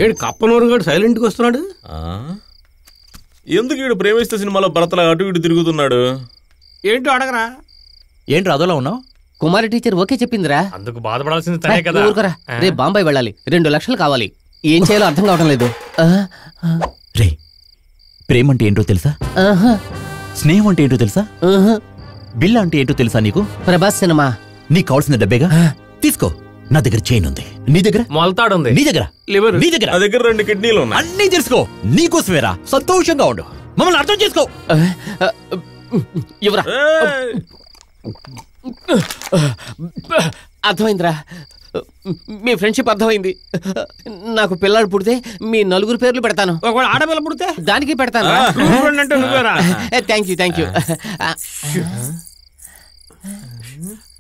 ఏంటి కప్పనూరు గారు సైలెంట్గా వస్తున్నాడు? ఎందుకు వీడు ప్రేమిస్తే సినిమాలో భరతలా అటు ఇటు తిరుగుతున్నాడు? ఏంటో అడగరా. ఏంటి అదోలా ఉన్నావు? కుమారి టీచర్ ఓకే చెప్పిందిరా. అందుకు బాధపడాల్సింది తనే కదా. ఊరుకోరా, రేపు బాంబాయి వెళ్ళాలి, 2 లక్షలు కావాలి. ఏం చేయాలో అర్థం కావటం లేదు. రే, ప్రేమ అంటే ఏంటో తెలుసా? స్నేహం అంటే ఏంటో తెలుసా? బిల్ల అంటే ఏంటో తెలుసా నీకు? ప్రభాస్ సినిమా. నీకు కావాల్సిన డబ్బేగా తీసుకో. నా దగ్గర చైన్ ఉంది, నీ దగ్గర మొలతాడుంది, నీ దగ్గర లివర్, నీ దగ్గర 2 కిడ్నీలు ఉన్నాయి. అన్నీ తెలుసుకో. నీకోసమేరా. సంతోషంగా ఉండు, మమ్మల్ని అర్థం చేసుకో. ఎవరా? అర్థమైందిరా, మీ ఫ్రెండ్షిప్ అర్థమైంది. నాకు పిల్లలు పుడితే మీ 4 పేర్లు పెడతాను. ఒకవేళ ఆడపిల్ల పుడితే దానికి పెడతాను. Thank you.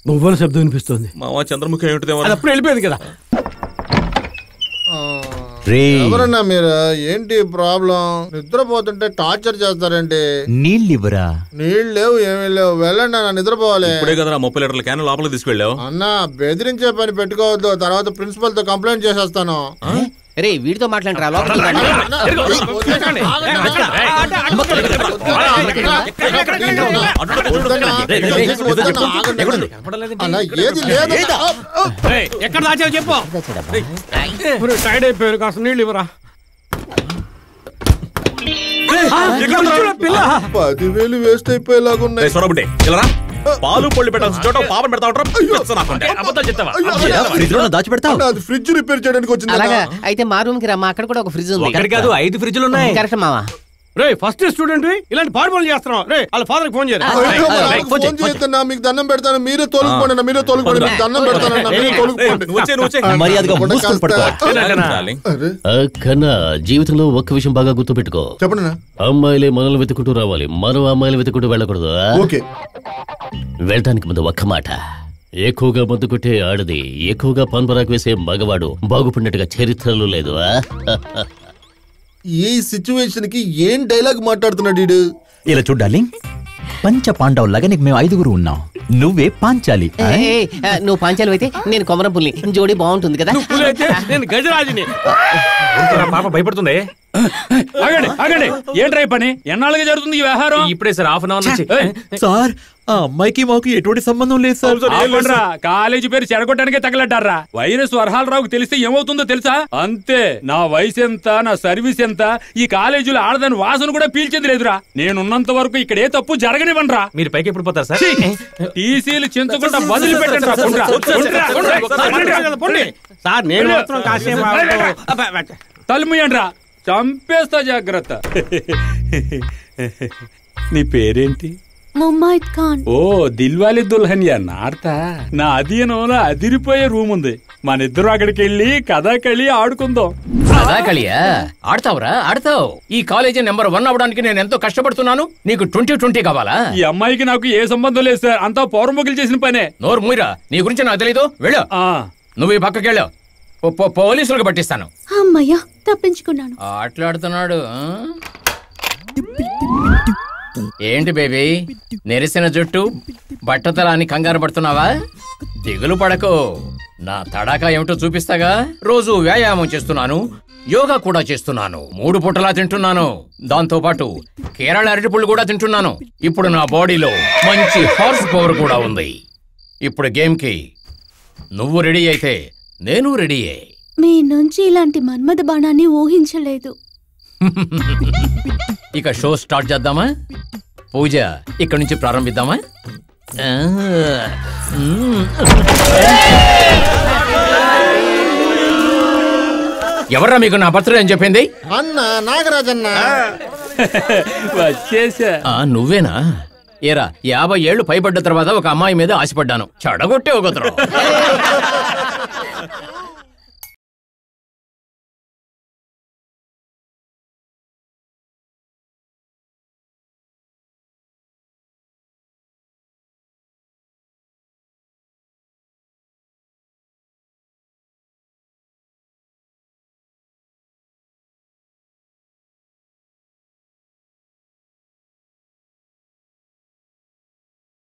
నువ్వుల శబ్దం వినిపిస్తుంది. మావా చంద్రముఖి ఏమిటిదేమో. అది అప్పుడు వెళ్ళిపోయింది కదా. ఎవరన్నా మీరు? ఏంటి ప్రాబ్లం? నిద్రపోతుంటే టార్చర్ చేస్తారేంటి? నీళ్ళు ఇవ్వరా? నీళ్ళు లేవు, ఏమీ లేవు. వెళ్ళండి అన్న, నిద్రపోవాలి. ఇప్పుడే కదా 30 లీటర్ల క్యాన్ లోపలికి తీసుకెళ్ళావు. అన్న, బెదిరించే పని పెట్టుకోవద్దు, తర్వాత ప్రిన్సిపల్ తో కంప్లైంట్ చేసేస్తాను. రే, వీడితో మాట్లాడరా. ఎక్కడ దాచావు చెప్పు. టైడ్ అయిపోయారు, కాస్త నీళ్ళు ఇవ్వరా. 10,000 వేస్ట్ అయిపోయేలాగున్నాయి. పాలు పళ్ళు పెట్టాల్సిన చోట పాపం పెడతా ఉంటారు. ఫ్రిడ్జ్ రిపేర్ చేయడానికి వచ్చింది. అలాగా అయితే మా రూమ్ కి రమ్మా, అక్కడ కూడా ఒక ఫ్రిడ్జ్ ఉంది. కాదు, 5 ఫ్రిడ్జ్లు ఉన్నాయి. కరెక్ట్ మావా. రే, ఫస్ట్ స్టూడెంట్ ఇలాంటి పాడుపనులు చేస్తున్నావు. రే, వాళ్ళ ఫాదర్ ఫోన్ చేయరా. ఫోన్ చేయొద్దన్నా, మీకు దండం పెడతాను. మీరే తోలుకుపోండి, మీకు దండం పెడతాను. జీవితంలో ఒక్క విషయం బాగా గుర్తుపెట్టుకో. చెప్పండి. అమ్మాయిలే మనల్ని వెతుకుంటూ రావాలి, మనం అమ్మాయిలు వెతుకుంటూ వెళ్ళకూడదు. వెళ్ళటానికి ముందు ఒక్క మాట, ఎక్కువగా మందు కొట్టే ఆడది, ఎక్కువగా పన్పరాకు వేసే మగవాడు బాగుపడినట్టుగా చరిత్రలో లేదు. ఈ సిచ్యువేషన్ కి ఏం డైలాగ్ మాట్లాడుతున్నాడు వీడు? ఇలా చూడాలి, పంచ పాండవులాగా నీకు మేము 5 ఉన్నాం, నువ్వే పాంచాలి. నువ్వు పాంచాలి అయితే నేను కొమరం పుల్లి, జోడి బాగుంటుంది కదా. నేను గజరాజుని. పాప భయపడుతుంది. ఆగండి, ఏంట్రా పని? ఎన్నాళ్ళుగా జరుగుతుంది ఈ వ్యవహారం? ఇప్పుడే సార్, హాఫ్ అన్ అవర్ నుంచి. సార్, ఆ అమ్మాయికి మాకు ఎటువంటి సంబంధం లేదు సార్. కాలేజీ పేరు చెడగొట్టడానికే తగలడ్డారా? వైరస్ వరహాలరావుకి తెలిస్తే ఏమవుతుందో తెలుసా? అంతే. నా వయసు ఎంత, నా సర్వీస్ ఎంత, ఈ కాలేజీలో ఆడదాని వాసన కూడా పీల్చేది లేదురా. నేనున్నంత వరకు ఇక్కడ ఏ తప్పు జరగనివ్వనరా. మీరు పైకి ఎప్పుడు పోతారు సార్? టీసీలు చించకుండా వదిలి పెట్టండి సార్. నేను మాత్రం కాసేపు తలుముయండ్రా, చంపేస్తా, జాగ్రత్త. నీ పేరేంటి? ముమ్మైద్ ఖాన్. ఓ, దిల్వాలీ దుల్హనియా నార్తా. నా అధీనంలో అదిరిపోయే రూమ్ ఉంది, మన ఇద్దరు అక్కడికి వెళ్ళి కథాకళి ఆడుకుందాం. కథాకళియా? ఆడతావురా, ఆడతావు. ఈ కాలేజీ నెంబర్ 1 అవడానికి నేను ఎంతో కష్టపడుతున్నాను, నీకు 20-20 కావాలా? ఈ అమ్మాయికి నాకు ఏ సంబంధం లేదు సార్, అంతా పౌరముగిలు చేసిన పనే. నోరు మూయరా, నీ గురించి నాకు తెలీదు. వెళ్ళు, నువ్వు ఈ పక్కకి వెళ్ళు, పోలీసులకు పట్టిస్తాను. అమ్మయ్యా, తప్పించుకున్నాను. ఆటలాడుతున్నాడు. ఏంటి బేబీ, నెరిసిన జుట్టు, బట్టతల అని కంగారు పడుతున్నావా? దిగులు పడకు, నా తడాకా ఏమిటో చూపిస్తాగా. రోజు వ్యాయామం చేస్తున్నాను, యోగా కూడా చేస్తున్నాను, 3 పూటలా తింటున్నాను. దాంతో పాటు కేరళ అరటిపళ్ళు కూడా తింటున్నాను. ఇప్పుడు నా బాడీలో మంచి హార్స్ పవర్ కూడా ఉంది. ఇప్పుడు గేమ్ కి నువ్వు రెడీ అయితే నేను రెడీయే. మీ నుంచి ఇలాంటి మన్మథ బాణాన్ని ఊహించలేదు. ఇక షో స్టార్ట్ చేద్దామా? పూజ ఇక్కడి నుంచి ప్రారంభిద్దామా? ఎవర్రా మీకు నా బర్త్డే అని చెప్పింది? అన్న నాగరాజన్న. వచ్చేసా. నువ్వేనా? ఏరా, 50 ఏళ్లు పైబడ్డ తర్వాత ఒక అమ్మాయి మీద ఆశపడ్డాను, చెడగొట్టే ఒకతరం.